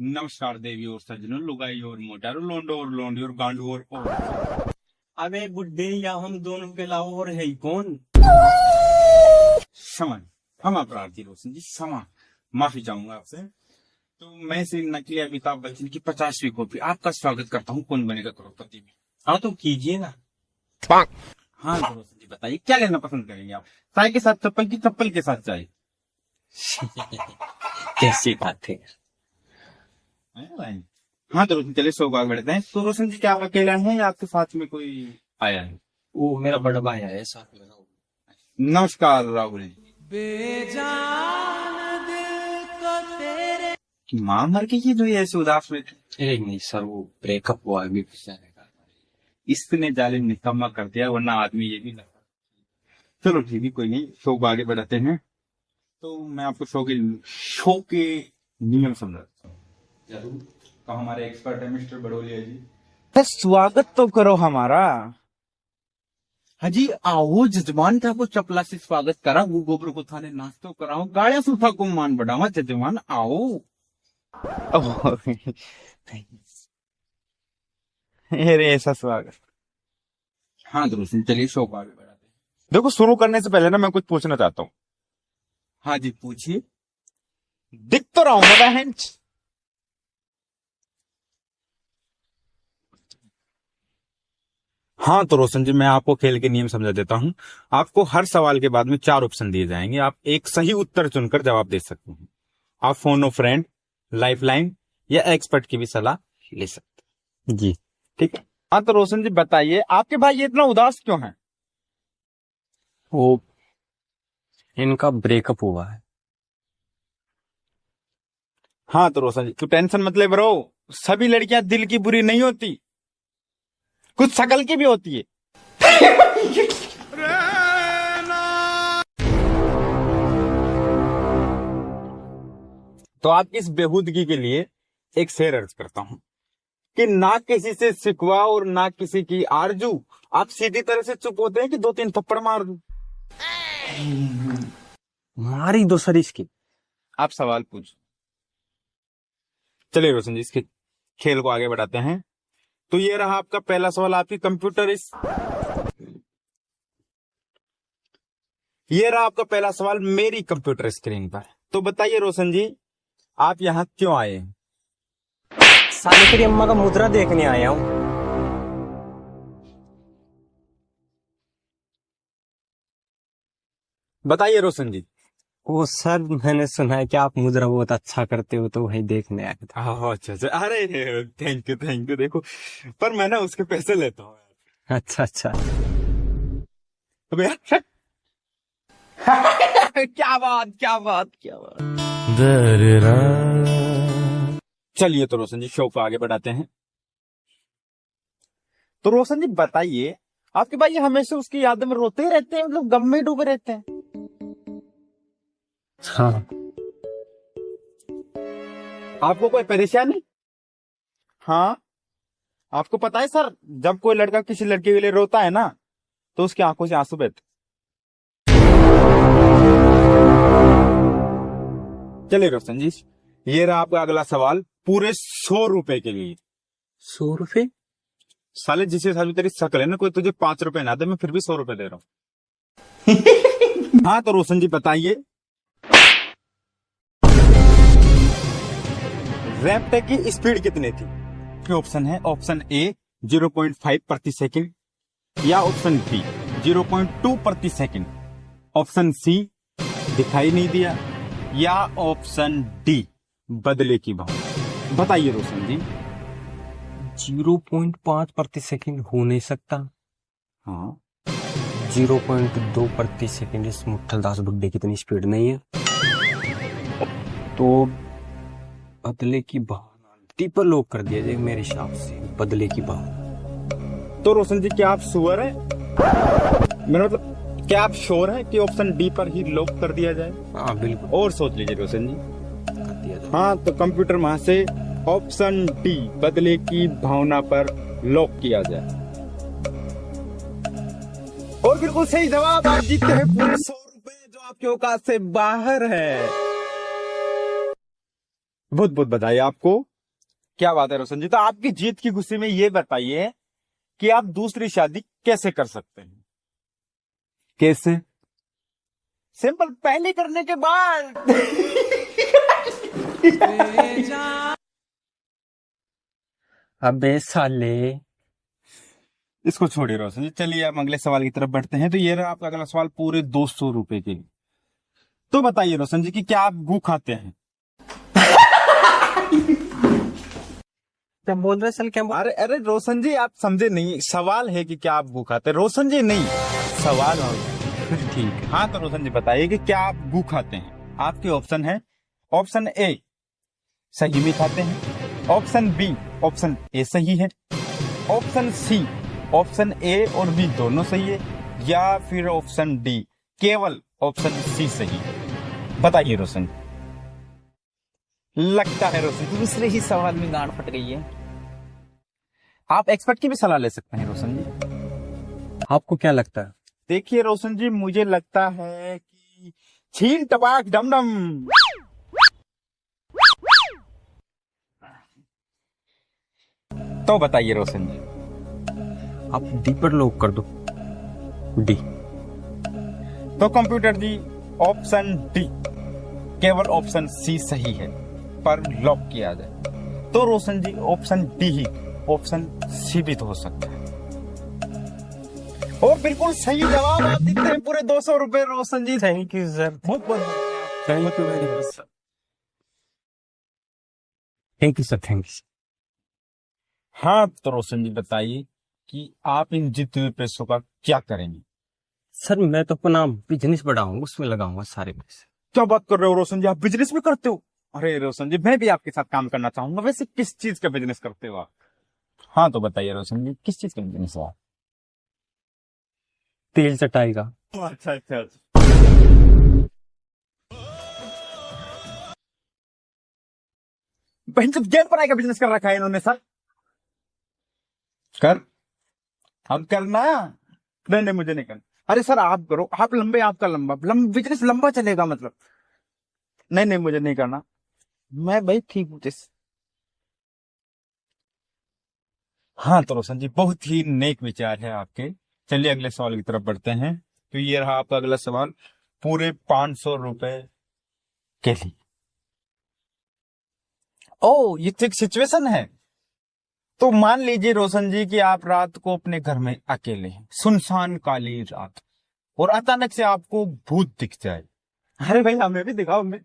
नमस्कार देवी और सज्जनों, लुगाई और मोटारो, लोंडो और लोंडी और गांडू और अबे बुड्ढे, या हम दोनों के अलावा और है ही कौन? क्षमा, क्षमा प्रार्थी रोशन जी, क्षमा, माफी चाहूंगा आपसे। तो मैं श्री नकली अमिताभ बच्चन की 50वीं कॉपी आपका स्वागत करता हूँ कौन बनेगा करोड़पति में। हाँ तो कीजिए ना। हाँ तो रोशन जी बताइए क्या लेना पसंद करेंगे आप, चाय के साथ चप्पल की चप्पल के साथ चाय? कैसी बात है? हाँ तो रोशन चलिए 100 को आगे बढ़ते हैं। तो रोशन जी क्या आप अकेला हैं या आपके साथ में कोई आया है? वो मेरा बड़ा भाई है साथ में। नमस्कार राहुल जी। कि माँ मर गई है जो ये ऐसे उदास हुए थे? एक नहीं सर, वो ब्रेकअप हुआ अभी बेचारे का। इसने जालिम निकम्मा कर दिया, वरना आदमी ये भी लगता। चलो ठीक है, कोई नहीं, शो को आगे बढ़ाते हैं। तो मैं आपको शो के नियम समझाता हूँ जरूर। तो हमारे एक्सपर्ट है मिस्टर बड़ोलिया जी। स्वागत तो करो हमारा। हाजी आओ जजमान था को चपला से स्वागत करा, वो गोबर को थाने नाश्तो कराओ, गाड़िया सुठा को मान बढ़ावा, जजमान आओ। अरे ऐसा स्वागत। हाँ दोस्तों चलिए शो को आगे बढ़ाते हैं। देखो, शुरू करने से पहले ना मैं कुछ पूछना चाहता हूँ। हाँ जी पूछिए। दिख तो रहा हूँ मैं बहन। हाँ तो रोशन जी, मैं आपको खेल के नियम समझा देता हूँ। आपको हर सवाल के बाद में 4 ऑप्शन दिए जाएंगे, आप एक सही उत्तर चुनकर जवाब दे सकते हैं। आप फोन ऑफ फ्रेंड, लाइफलाइन या एक्सपर्ट की भी सलाह ले सकते हैं जी। ठीक है। हाँ तो रोशन जी बताइए, आपके भाई ये इतना उदास क्यों है? वो इनका ब्रेकअप हुआ है। हाँ तो रोशन जी, तू टेंशन मत ले ब्रो, सभी लड़कियां दिल की बुरी नहीं होती, कुछ शकल की भी होती है। तो आप इस बेहूदगी के लिए एक शेर अर्ज करता हूं कि ना किसी से शिकवा और ना किसी की आरजू, आप सीधी तरह से चुप होते हैं कि 2-3 थप्पड़ मार दूं? मारी दो सर इसकी। आप सवाल पूछ। चलिए रोशन जी, इसके खेल को आगे बढ़ाते हैं। तो ये रहा आपका पहला सवाल, आपकी ये रहा आपका पहला सवाल मेरी कंप्यूटर स्क्रीन पर। तो बताइए रोशन जी, आप यहाँ क्यों आए हैं? साले तेरी अम्मा का मुद्रा देखने आया हूँ। बताइए रोशन जी। वो सर, मैंने सुना है कि आप मुद्रा बहुत अच्छा करते हो, तो वही देखने आया था। अच्छा अच्छा, अरे थैंक यू। देखो, पर मैं ना उसके पैसे लेता हूँ। अच्छा अच्छा। क्या बात। चलिए तो रोशन जी, शो को आगे बढ़ाते हैं। तो रोशन जी बताइए, आपके भाई हमेशा उसकी याद में रोते ही रहते हैं, मतलब गम में डूबे रहते हैं? हाँ। आपको कोई परेशानी? हाँ, आपको पता है सर, जब कोई लड़का किसी लड़की के लिए रोता है ना, तो उसकी आंखों से आंसू बहते। चलिए रोशन जी, ये रहा आपका अगला सवाल, पूरे 100 रुपए के लिए। 100 रुपए? साले जिस हिसाब से तेरी शक्ल है ना, कोई तुझे 5 रुपए ना दे, मैं फिर भी 100 रुपए दे रहा हूँ। हाँ तो रोशन जी बताइए, रैपटेक की स्पीड कितनी थी? ऑप्शन है, ऑप्शन ए 0.5 प्रति सेकंड, या ऑप्शन बी 0.2 प्रति सेकंड, ऑप्शन सी दिखाई नहीं दिया, या ऑप्शन डी बदले की भाव। बताइए रोशन जी। 0.5 प्रति सेकंड हो नहीं सकता। हाँ 0.2 प्रति सेकंड इस मुट्ठलदास बुड्ढे की इतनी स्पीड नहीं है, तो बदले की भावना डी पर लॉक कर दिया जाए मेरे हिसाब से, बदले की भावना। तो रोशन जी, क्या आप श्योर है? मेरा मतलब, क्या आप श्योर है कि ऑप्शन डी पर ही लॉक कर दिया जाए? हाँ बिल्कुल, और सोच लीजिए रोशन जी। कर दिया जाए। हाँ तो कंप्यूटर वहां से ऑप्शन डी बदले की भावना पर लॉक किया जाए, और बिल्कुल सही जवाब। आप जीतते हैं पूरे 100 रुपए, जो आपके औकात से बाहर है। बहुत बहुत बधाई आपको। क्या बात है रोशन जी। तो आपकी जीत की खुशी में ये बताइए कि आप दूसरी शादी कैसे कर सकते हैं। कैसे? सिंपल, पहले करने के बाद। अबे साले। इसको छोड़िए रोशन जी, चलिए हम अगले सवाल की तरफ बढ़ते हैं। तो ये रहा आपका अगला सवाल पूरे 200 रुपए के लिए। तो बताइए रोशन जी कि क्या आप गू खाते हैं? क्या बोल रहे सल, क्या बोल? अरे अरे रोशन जी, आप समझे नहीं। सवाल है कि क्या आप गू खाते हैं, रोशन जी नहीं, सवाल है। फिर ठीक है। हाँ तो रोशन जी बताइए कि क्या आप गू खाते हैं। आपके ऑप्शन है, ऑप्शन ए सही में खाते हैं, ऑप्शन बी ऑप्शन ए सही है, ऑप्शन सी ऑप्शन ए और बी दोनों सही है, या फिर ऑप्शन डी केवल ऑप्शन सी सही है। बताइए रोशन। लगता है रोशन दूसरे ही सवाल में गांड फट गई है। आप एक्सपर्ट की भी सलाह ले सकते हैं रोशन जी। आपको क्या लगता है? देखिए रोशन जी, मुझे लगता है कि छीन टपाक डम डम। तो बताइए रोशन जी। आप डी पर लॉक कर दो। डी। तो कंप्यूटर जी, ऑप्शन डी केवल ऑप्शन सी सही है, पर लॉक किया जाए तो रोशन जी ऑप्शन डी ही ऑप्शन सी भी तो हो सकता है। और बिल्कुल सही जवाब आप देते हैं पूरे 200 रुपए Roshan ji. Thank you sir. बहुत बहुत thank you very much sir. Thank you sir, thank you. हाँ तो रोशन जी बताइए कि आप इन जितने हुए पैसों का क्या करेंगे। सर मैं तो अपना बिजनेस बढ़ाऊंगा, उसमें लगाऊंगा सारे पैसे। क्या बात कर रहे हो रोशन जी, आप बिजनेस भी करते हो? अरे रोशन जी, मैं भी आपके साथ काम करना चाहूंगा। वैसे किस चीज का बिजनेस करते हो आप? हाँ तो बताइए रोशन जी, किस चीज का बिजनेस है आप? तेल चटाई का। अच्छा अच्छा अच्छा। बहन जब गेम पढ़ाई का बिजनेस कर रखा है इन्होंने सर। कर, हम करना। नहीं नहीं मुझे नहीं करना। अरे सर आप करो, आप लंबे, आपका लंबा बिजनेस लंबा चलेगा मतलब। नहीं नहीं मुझे नहीं करना, मैं भाई ठीक हूँ जिस। हाँ तो रोशन जी, बहुत ही नेक विचार है आपके। चलिए अगले सवाल की तरफ बढ़ते हैं। तो ये रहा आपका अगला सवाल पूरे 500 रुपए के लिए। ओ ये तो एक सिचुएशन है। तो मान लीजिए रोशन जी कि आप रात को अपने घर में अकेले हैं, सुनसान काली रात, और अचानक से आपको भूत दिख जाए। अरे भाई हमें भी दिखाओ, हमें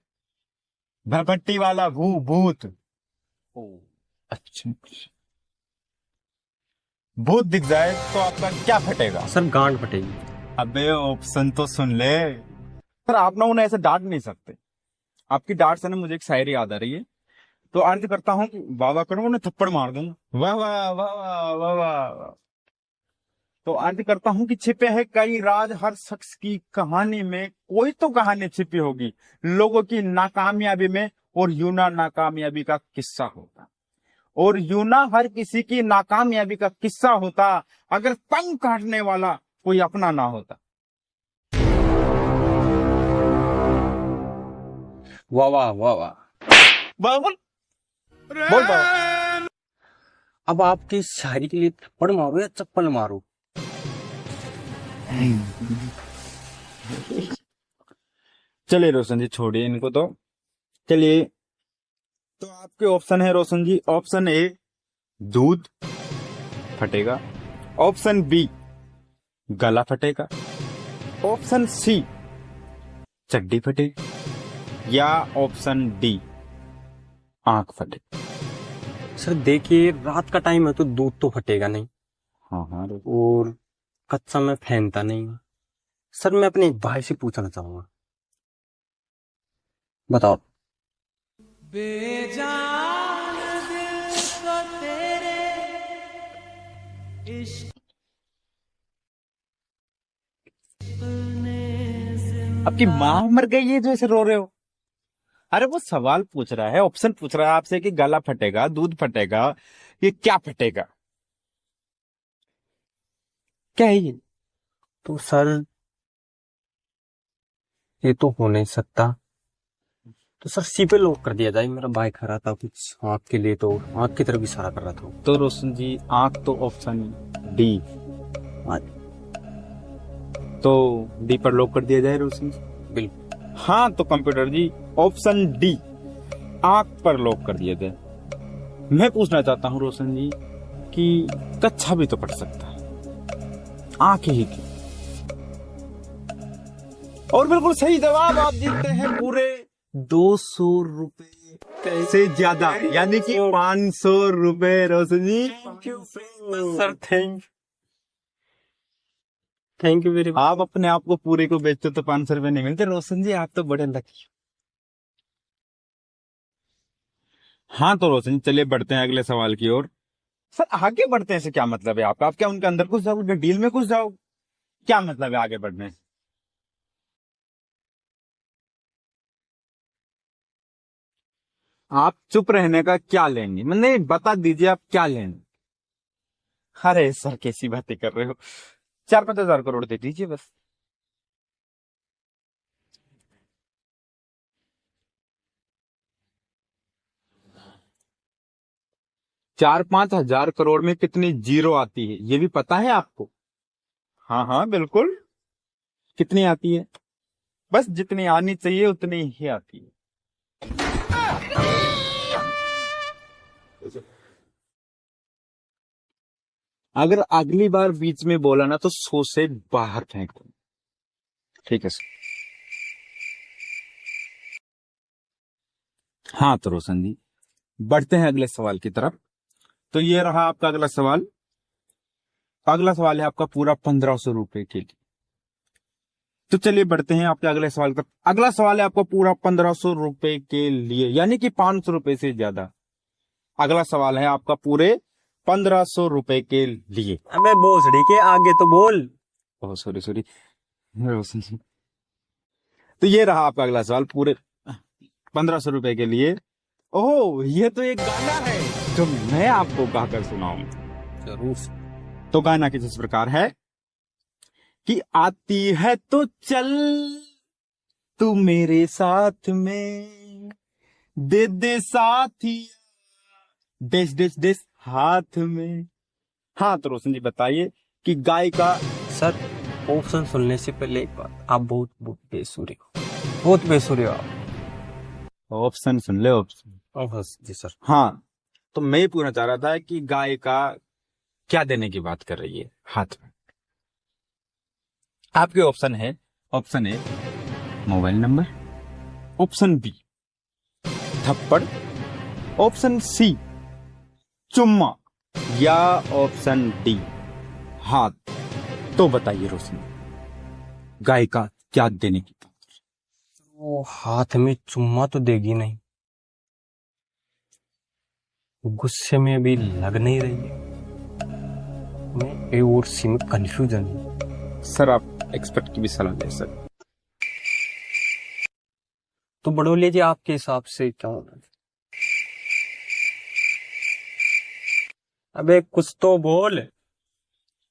भट्टी वाला भूत। ओ अच्छा, भूत दिख जाए तो आपका क्या फटेगा? सर गांड फटेगी। अबे ऑप्शन तो सुन ले। पर आप ना उन्हें ऐसे डांट नहीं सकते। आपकी डांट से ना मुझे एक शायरी याद आ रही है। तो अर्ज करता हूँ कि वाह वाह करूँ, उन्हें थप्पड़ मार दूंगा। वाह वाह वाह वाह वाह वाह। तो अर्ज करता हूँ कि छिपे हैं कई राज हर शख्स की कहानी में, कोई तो कहानी छिपी होगी लोगों की नाकामयाबी में, और यूं ना नाकामयाबी का किस्सा होता, और यूं ना हर किसी की नाकामयाबी का किस्सा होता, अगर पंख काटने वाला कोई अपना ना होता। वाह वाह वाह वाह। बोल बोल बोल बोल। अब आपकी शायरी के लिए थप्पड़ मारो या चप्पल मारो? चलिए रोशन जी छोड़िए इनको तो। चलिए, तो आपके ऑप्शन है रोशन जी, ऑप्शन ए दूध फटेगा, ऑप्शन बी गला फटेगा, ऑप्शन सी चड्डी फटेगी, या ऑप्शन डी आंख फटे। सर देखिए, रात का टाइम है तो दूध तो फटेगा नहीं, हाँ हाँ और कच्चा मैं पहनता नहीं। सर मैं अपने एक भाई से पूछना चाहूंगा, बताओ। बेजान दिल को तेरे इश्क आपकी माँ मर गई है जो ऐसे रो रहे हो? अरे वो सवाल पूछ रहा है, ऑप्शन पूछ रहा है आपसे कि गला फटेगा, दूध फटेगा, ये क्या फटेगा? क्या है ये? तो सर ये तो हो नहीं सकता, तो सर सी पे लॉक कर दिया जाए। मेरा भाई खा रहा था कुछ आँख के लिए, तो आँख की तरफ इशारा कर रहा था। तो रोशन जी आंख तो ऑप्शन डी, हाँ तो डी पर लॉक कर दिया जाए रोशन जी। बिल्कुल। हाँ तो कंप्यूटर जी ऑप्शन डी आंख पर लॉक कर दिया जाए। मैं पूछना चाहता हूँ रोशन जी कि कच्छा भी तो पढ़ सकता है, आंख ही की। और बिल्कुल सही जवाब, आप जीतते हैं पूरे 200 रुपए से ज्यादा, यानी कि 500 रुपए Roshan ji. Sir thank you very much. आप अपने आप को पूरे को बेचते तो 500 रुपए नहीं मिलते रोशन जी, आप तो बड़े लकी। हाँ तो रोशन जी चलिए बढ़ते हैं अगले सवाल की ओर। सर आगे बढ़ते हैं से क्या मतलब है आपका? आप क्या उनके अंदर घुस जाओगे, डील में घुस जाओ? क्या मतलब है आगे बढ़ने से? आप चुप रहने का क्या लेंगे, मैंने बता दीजिए आप क्या लेंगे। अरे सर कैसी बातें कर रहे हो, 4-5 हजार करोड़ दे दीजिए बस। 4-5 हजार करोड़ में कितनी जीरो आती है ये भी पता है आपको? हाँ हाँ बिल्कुल। कितनी आती है? बस जितनी आनी चाहिए उतनी ही आती है। अगर अगली बार बीच में बोला ना तो 100 से बाहर फेंक दो, ठीक है सर? हाँ तो रोशन जी बढ़ते हैं अगले सवाल की तरफ। तो ये रहा आपका अगला सवाल। अगला सवाल है आपका पूरा 1500 रुपए के लिए। तो चलिए बढ़ते हैं आपके अगले सवाल तक। अगला सवाल है आपका पूरा 1500 रुपए के लिए, यानी कि 500 रुपए से ज्यादा। अगला सवाल है आपका पूरे 1500 रुपए के लिए। अबे भोसड़ी के आगे तो बोल। ओह सॉरी तो ये रहा आपका अगला सवाल पूरे 1500 रुपए के लिए। ओह ये तो एक गाना है जो मैं आपको गाकर सुनाऊंगा। जरूर। तो गाना कुछ इस प्रकार है कि आती है तो चल तू मेरे साथ में, दे दे साथी डेस डेस डेस हाथ में। हाँ तो रोशन जी बताइए कि गाय का। सर ऑप्शन सुनने से पहले एक बात, आप बहुत बेसुरे हो, बहुत बेसुरे हो आप। ऑप्शन सुन ले ऑप्शन। जी सर। हाँ तो मैं ये पूछना चाह रहा था कि गाय का क्या देने की बात कर रही है हाथ में। आपके ऑप्शन है, option A mobile number, option B थप्पड़, ऑप्शन सी चुम्मा, या ऑप्शन डी हाथ। तो बताइए रोशन गाय का क्या देने की बात? वो हाथ में चुम्मा तो देगी नहीं, गुस्से में भी लग नहीं रही है। मैं ए और सी में कंफ्यूजन हूँ। सर आप एक्सपर्ट की भी सलाह ले सकते। तो बड़ोले जी आपके हिसाब से क्या होना? अबे कुछ तो बोल।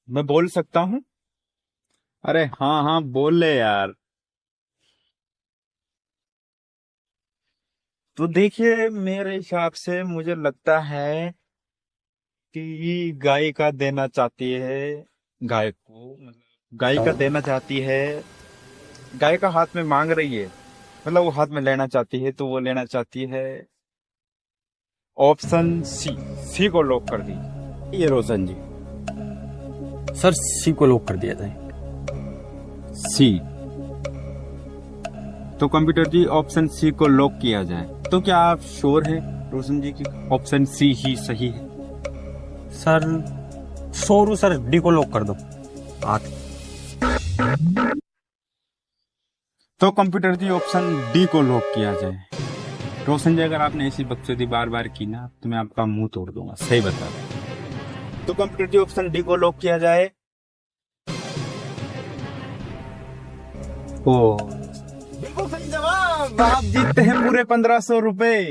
मैं बोल सकता हूँ? अरे हाँ हाँ बोल ले यार। तो देखिए मेरे हिसाब से मुझे लगता है कि गाय का देना चाहती है, गाय को मतलब गाय का देना चाहती है, गाय का हाथ में मांग रही है, मतलब वो हाथ में लेना चाहती है, तो वो लेना चाहती है ऑप्शन सी। सी को लॉक कर दी ये रोशन जी। सर सी को लॉक कर दिया जाए। सी। तो कंप्यूटर जी ऑप्शन सी को लॉक किया जाए। तो क्या आप श्योर हैं रोशन जी की ऑप्शन सी ही सही है? सर सोरू सर डी को लॉक कर दो हाथ। तो कंप्यूटर जी ऑप्शन डी को लॉक किया जाए। रोशन जी अगर आपने ऐसी बकचोदी बार बार की ना तो मैं आपका मुंह तोड़ दूंगा, सही बता रहा। तो कंप्यूटर जी ऑप्शन डी को लॉक किया जाए। ओ बिल्कुल सही जवाब, आप जीतते हैं पूरे 1500 रुपए।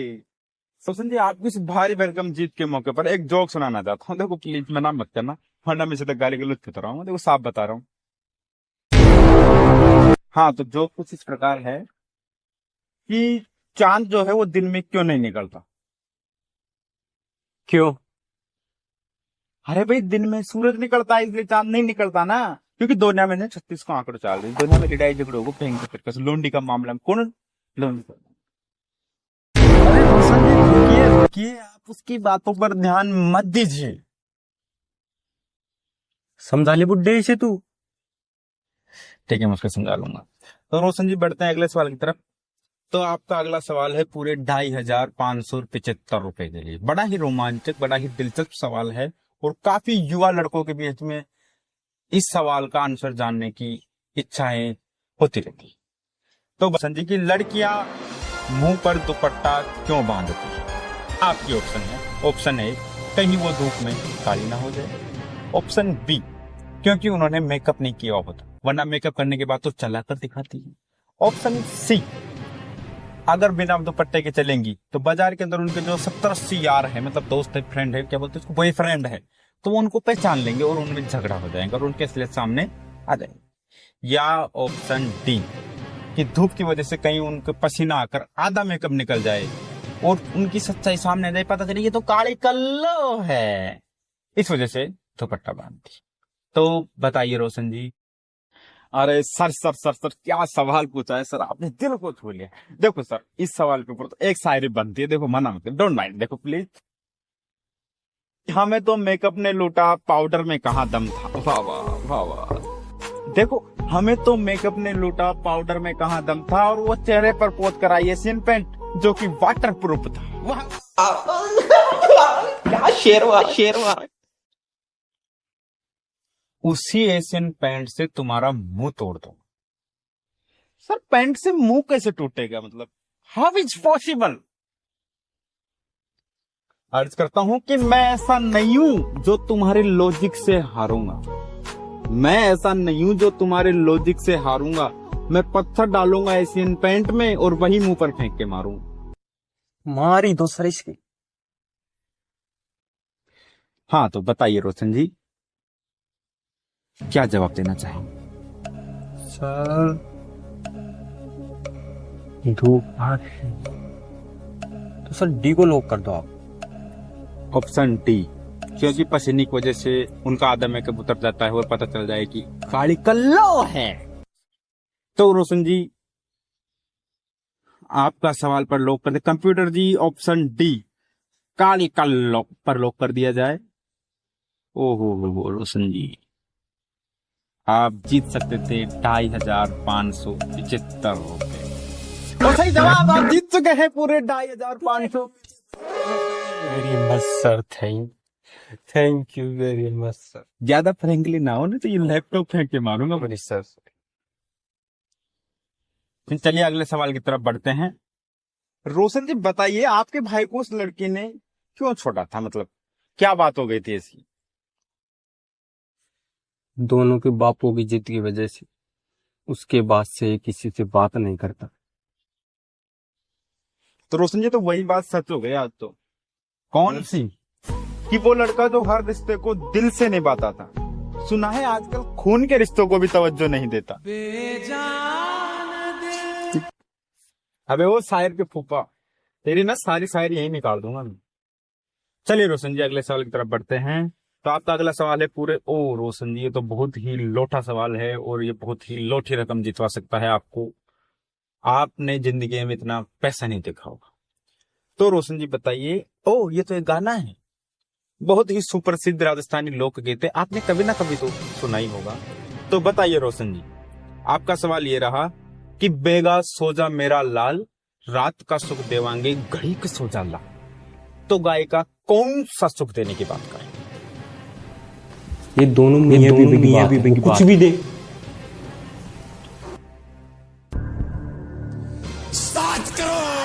रोशन जी आपकी इस भारी भरकम जीत के मौके पर एक जोक सुनाना चाहता हूँ। देखो प्लीज मना मत करना, वरना मैं सीधे गाली गलौज करता रहा हूँ। देखो साफ बता रहा हूँ। हाँ तो जोक कुछ इस प्रकार है कि चांद जो है वो दिन में क्यों नहीं निकलता? क्यों? अरे भाई, दिन में सूरज निकलता है इसलिए चांद नहीं निकलता ना। क्योंकि दुनिया में 36 को आंकड़े चल रहे, दुनिया में लड़ाई झगड़ों को फेंक लोंडी का मामला में कौन लोंडी? अरे रोशन जी, रुकिए रुकिए, आप उसकी बातों पर ध्यान मत दीजिए। समझा ले बुड्ढे इसे तू। ठीक है, मैं उसको समझा लूंगा। तो रोशन जी, बढ़ते हैं अगले सवाल की तरफ। तो आपका अगला सवाल है पूरे 2575 रुपए के लिए। बड़ा ही रोमांचक, बड़ा ही दिलचस्प सवाल है और काफी युवा लड़कों के बीच में इस सवाल का आंसर जानने की इच्छाएं होती रहती है। तो बसंत जी की लड़कियां मुंह पर दुपट्टा क्यों बांधती है? आपकी ऑप्शन है। ऑप्शन ए, कहीं वो धूप में काली ना हो जाए। ऑप्शन बी, क्योंकि उन्होंने मेकअप नहीं किया होता, वरना मेकअप करने के बाद तो चला कर दिखाती है। ऑप्शन सी, अगर बिना दुपट्टे के चलेंगी तो बाजार के अंदर उनके जो 70-80 यार है, मतलब दोस्त है, फ्रेंड है, क्या बोलते हैं उसको, बॉयफ्रेंड है, तो वो उनको पहचान लेंगे और उनमें झगड़ा हो जाएगा और उनके असलियत सामने आ जाएंगे। या ऑप्शन डी, कि धूप की वजह से कहीं उनके पसीना आकर आधा मेकअप निकल जाए और उनकी सच्चाई सामने आ जाए, पता चले ये तो काली कल्लो है, इस वजह से दुपट्टा बांधती। तो बताइए रोशन जी। अरे सर सर सर सर, क्या सवाल पूछा है सर, आपने दिल को छू लिया। देखो सर, इस सवाल के ऊपर तो एक शायरी बनती है, देखो मना मत, डोंट माइंड, देखो प्लीज। हमें तो मेकअप ने लूटा, पाउडर में कहाँ दम था। वाह वाह वाह वाह। देखो, हमें तो मेकअप ने लूटा, पाउडर में कहाँ दम था, और वो चेहरे पर पोत कर आई एशियन पेंट जो कि वाटर प्रूफ था। वाह क्या शेरवा शेरवा। उसी एशियन पेंट से तुम्हारा मुंह तोड़ दो। सर, पैंट से मुंह कैसे टूटेगा, मतलब हाउ इज पॉसिबल? अर्ज करता हूं कि मैं ऐसा नहीं हूं जो तुम्हारे लॉजिक से हारूंगा। मैं ऐसा नहीं हूं जो तुम्हारे लॉजिक से हारूंगा। मैं पत्थर डालूंगा एशियन पेंट में और वही मुंह पर फेंक के मारूंगा। मारी दो सर इसकी। हाँ, तो बताइए रोशन जी, क्या जवाब देना चाहेंगे? सर, धूप तो सर डी को लॉक कर दो आप। ऑप्शन डी, क्योंकि पसीने की वजह से उनका आधा मेकअप उतर जाता है और पता चल जाए कि काली कल्लो है। तो रोशन जी, आपका सवाल पर लॉक कर दे। कंप्यूटर जी, ऑप्शन डी काली कल्लो पर लॉक कर दिया जाए। ओहो रोशन जी, आप जीत सकते थे 2575 रुपए। और सही जवाब, आप जीत चुके हैं पूरे 2500। Very much sir, thank you very much sir. ज्यादा फ्रेंकली ना हो, नहीं तो ये लैपटॉप फेंक के मारूंगा मेरी सर। फिर चलिए अगले सवाल की तरफ बढ़ते हैं। रोशन जी बताइए, आपके भाई को उस लड़की ने क्यों छोड़ा था, मतलब क्या बात हो गई थी ऐसी? दोनों के बापों की जिद की वजह से उसके बाद से किसी से बात नहीं करता। तो रोशन जी, तो वही बात सच हो गई आज तो। कौन सी? कि वो लड़का जो हर रिश्ते को दिल से निभाता था। सुना है आजकल खून के रिश्तों को भी तवज्जो नहीं देता। बेजान दिल अबे वो शायर के फूफा, तेरी ना सारी शायरी यही निकाल दूंगा मैं। चलिए रोशन जी, अगले सवाल की तरफ बढ़ते हैं। तो आपका अगला सवाल है पूरे, ओ रोशन जी, ये तो बहुत ही लोटा सवाल है और ये बहुत ही लोटी रकम जितवा सकता है आपको। आपने जिंदगी में इतना पैसा नहीं देखा होगा। तो रोशन जी बताइए, ओ ये तो एक गाना है, बहुत ही सुप्रसिद्ध राजस्थानी लोकगीत है, आपने कभी ना कभी तो सुना ही होगा। तो बताइए रोशन जी, आपका सवाल ये रहा कि बेगा सोजा मेरा लाल, रात का सुख देवांगे घड़ी के सोजा लाल। तो गायिका कौन सा सुख देने की बात करें? ये दोनों मियां बीवी की कुछ भी दे। साथ करो।